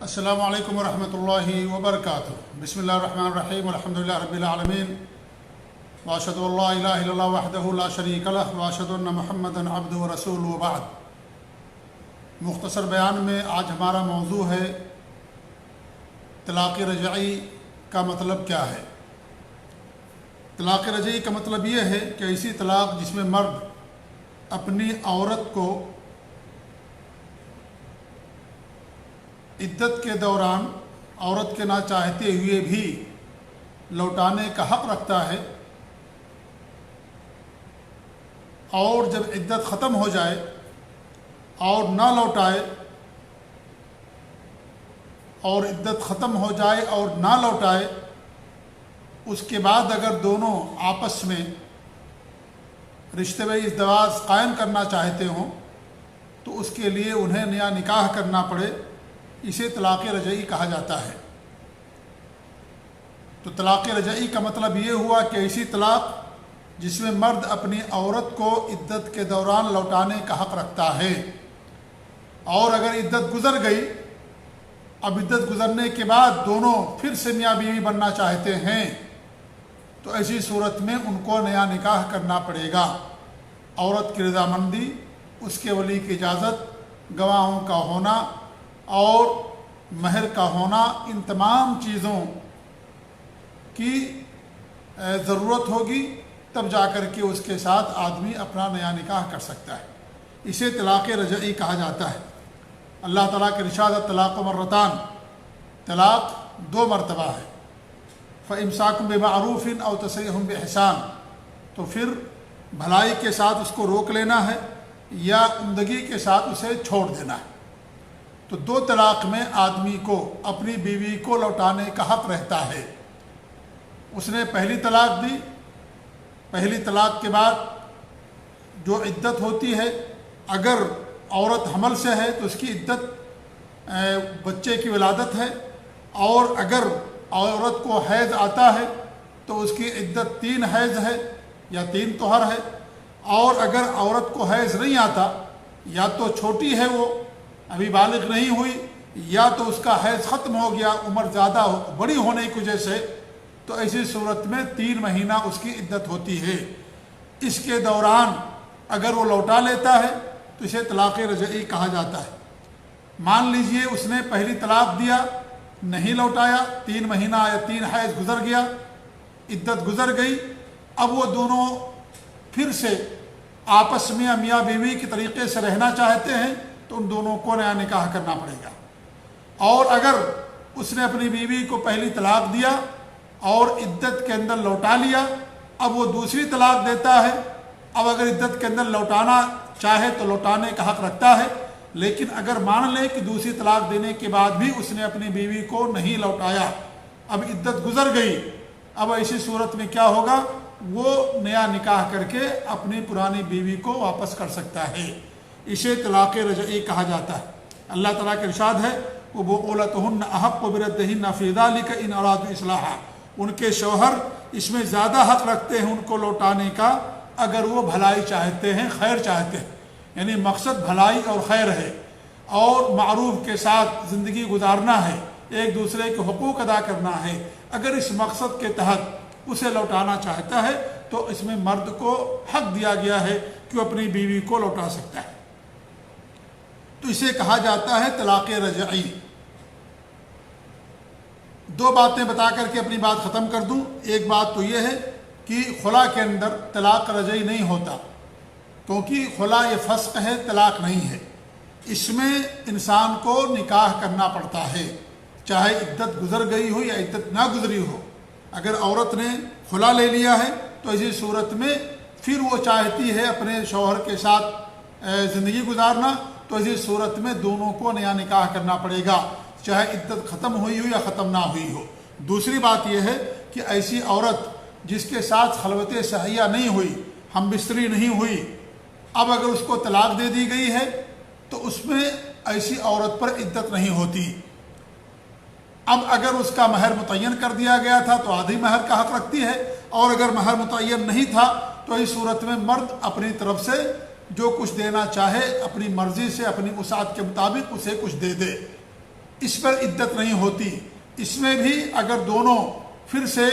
السلام علیکم ورحمۃ اللہ وبرکاتہ۔ بسم اللہ الرحمن الرحیم، الحمدللہ رب العالمین، واشہد ان لا الہ الا اللہ وحدہ لا شریک لہ، واشہد ان محمدا عبدہ ورسولہ، وبعد۔ مختصر بیان میں آج ہمارا موضوع ہے طلاق رجعی کا مطلب کیا ہے۔ طلاق رجعی کا مطلب یہ ہے کہ ایسی طلاق جس میں مرد اپنی عورت کو عدت کے دوران عورت کے نہ چاہتے ہوئے بھی لوٹانے کا حق رکھتا ہے، اور جب عدت ختم ہو جائے اور نہ لوٹائے، اور عدت ختم ہو جائے اور نہ لوٹائے، اس کے بعد اگر دونوں آپس میں رشتے میں ازدواج قائم کرنا چاہتے ہوں تو اس کے لیے انہیں نیا نکاح کرنا پڑے، اسے طلاق رجعی کہا جاتا ہے۔ تو طلاق رجعی کا مطلب یہ ہوا کہ ایسی طلاق جس میں مرد اپنی عورت کو عدت کے دوران لوٹانے کا حق رکھتا ہے، اور اگر عدت گزر گئی، اب عدت گزرنے کے بعد دونوں پھر سے میاں بیوی بننا چاہتے ہیں، تو ایسی صورت میں ان کو نیا نکاح کرنا پڑے گا۔ عورت کی رضامندی، اس کے ولی کی اجازت، گواہوں کا ہونا اور مہر کا ہونا، ان تمام چیزوں کی ضرورت ہوگی، تب جا کر کے اس کے ساتھ آدمی اپنا نیا نکاح کر سکتا ہے۔ اسے طلاق رجعی کہا جاتا ہے۔ اللہ تعالیٰ کے ارشاد ہے طلاق مرتان، طلاق دو مرتبہ ہے۔ فَإِمْسَاكٌ بِمَعْرُوفٍ أَوْ تَسْرِيحٌ بِإِحْسَان، تو پھر بھلائی کے ساتھ اس کو روک لینا ہے یا عمدگی کے ساتھ اسے چھوڑ دینا ہے۔ تو دو طلاق میں آدمی کو اپنی بیوی کو لوٹانے کا حق رہتا ہے۔ اس نے پہلی طلاق دی، پہلی طلاق کے بعد جو عدت ہوتی ہے، اگر عورت حمل سے ہے تو اس کی عدت بچے کی ولادت ہے، اور اگر عورت کو حیض آتا ہے تو اس کی عدت 3 حیض ہے یا 3 طہر ہے، اور اگر عورت کو حیض نہیں آتا، یا تو چھوٹی ہے، وہ ابھی بالغ نہیں ہوئی، یا تو اس کا حیض ختم ہو گیا عمر زیادہ بڑی ہونے کی وجہ سے، تو ایسی صورت میں 3 مہینہ اس کی عدت ہوتی ہے۔ اس کے دوران اگر وہ لوٹا لیتا ہے تو اسے طلاق رجعی کہا جاتا ہے۔ مان لیجئے اس نے پہلی طلاق دیا، نہیں لوٹایا، 3 مہینہ یا 3 حیض گزر گیا، عدت گزر گئی، اب وہ دونوں پھر سے آپس میں میاں بیوی کے طریقے سے رہنا چاہتے ہیں، تو ان دونوں کو نیا نکاح کرنا پڑے گا۔ اور اگر اس نے اپنی بیوی کو پہلی طلاق دیا اور عدت کے اندر لوٹا لیا، اب وہ دوسری طلاق دیتا ہے، اب اگر عدت کے اندر لوٹانا چاہے تو لوٹانے کا حق رکھتا ہے، لیکن اگر مان لے کہ دوسری طلاق دینے کے بعد بھی اس نے اپنی بیوی کو نہیں لوٹایا، اب عدت گزر گئی، اب ایسی صورت میں کیا ہوگا، وہ نیا نکاح کر کے اپنی پرانی بیوی کو واپس کر سکتا ہے۔ اسے طلاق رجعی کہا جاتا ہے۔ اللہ تعالیٰ کے ارشاد ہے وَبُعُولَتُهُنَّ أَحَقُّ بِرَدِّهِنَّ فِي ذَلِكَ إِنْ أَرَادُوا إِصْلَاحًا، ان کے شوہر اس میں زیادہ حق رکھتے ہیں ان کو لوٹانے کا اگر وہ بھلائی چاہتے ہیں، خیر چاہتے ہیں، یعنی مقصد بھلائی اور خیر ہے، اور معروف کے ساتھ زندگی گزارنا ہے، ایک دوسرے کے حقوق ادا کرنا ہے۔ اگر اس مقصد کے تحت اسے لوٹانا چاہتا ہے تو اس میں مرد کو حق دیا گیا ہے کہ وہ اپنی بیوی کو لوٹا سکتا ہے۔ تو اسے کہا جاتا ہے طلاق رجعی۔ دو باتیں بتا کر کے اپنی بات ختم کر دوں۔ ایک بات تو یہ ہے کہ خلا کے اندر طلاق رجعی نہیں ہوتا، کیونکہ خلا یہ فسخ ہے، طلاق نہیں ہے۔ اس میں انسان کو نکاح کرنا پڑتا ہے، چاہے عدت گزر گئی ہو یا عدت نہ گزری ہو۔ اگر عورت نے خلا لے لیا ہے تو اسی صورت میں پھر وہ چاہتی ہے اپنے شوہر کے ساتھ زندگی گزارنا، تو اسی صورت میں دونوں کو نیا نکاح کرنا پڑے گا، چاہے عدت ختم ہوئی ہو یا ختم نہ ہوئی ہو۔ دوسری بات یہ ہے کہ ایسی عورت جس کے ساتھ خلوت صحیحہ نہیں ہوئی، ہم بستری نہیں ہوئی، اب اگر اس کو طلاق دے دی گئی ہے تو اس میں ایسی عورت پر عدت نہیں ہوتی۔ اب اگر اس کا مہر متعین کر دیا گیا تھا تو آدھی مہر کا حق رکھتی ہے، اور اگر مہر متعین نہیں تھا تو اس صورت میں مرد اپنی طرف سے جو کچھ دینا چاہے اپنی مرضی سے، اپنی وسعت کے مطابق اسے کچھ دے دے۔ اس پر عدت نہیں ہوتی۔ اس میں بھی اگر دونوں پھر سے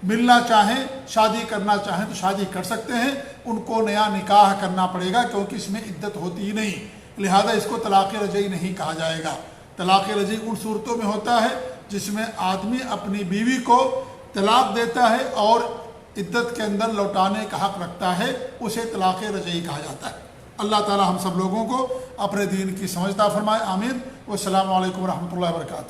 ملنا چاہیں، شادی کرنا چاہیں تو شادی کر سکتے ہیں، ان کو نیا نکاح کرنا پڑے گا کیونکہ اس میں عدت ہوتی ہی نہیں، لہذا اس کو طلاق رجعی نہیں کہا جائے گا۔ طلاق رجعی ان صورتوں میں ہوتا ہے جس میں آدمی اپنی بیوی کو طلاق دیتا ہے اور عدت کے اندر لوٹانے کا حق رکھتا ہے، اسے طلاق رجعی کہا جاتا ہے۔ اللہ تعالی ہم سب لوگوں کو اپنے دین کی سمجھ عطا فرمائے، آمین۔ والسلام علیکم ورحمۃ اللہ وبرکاتہ۔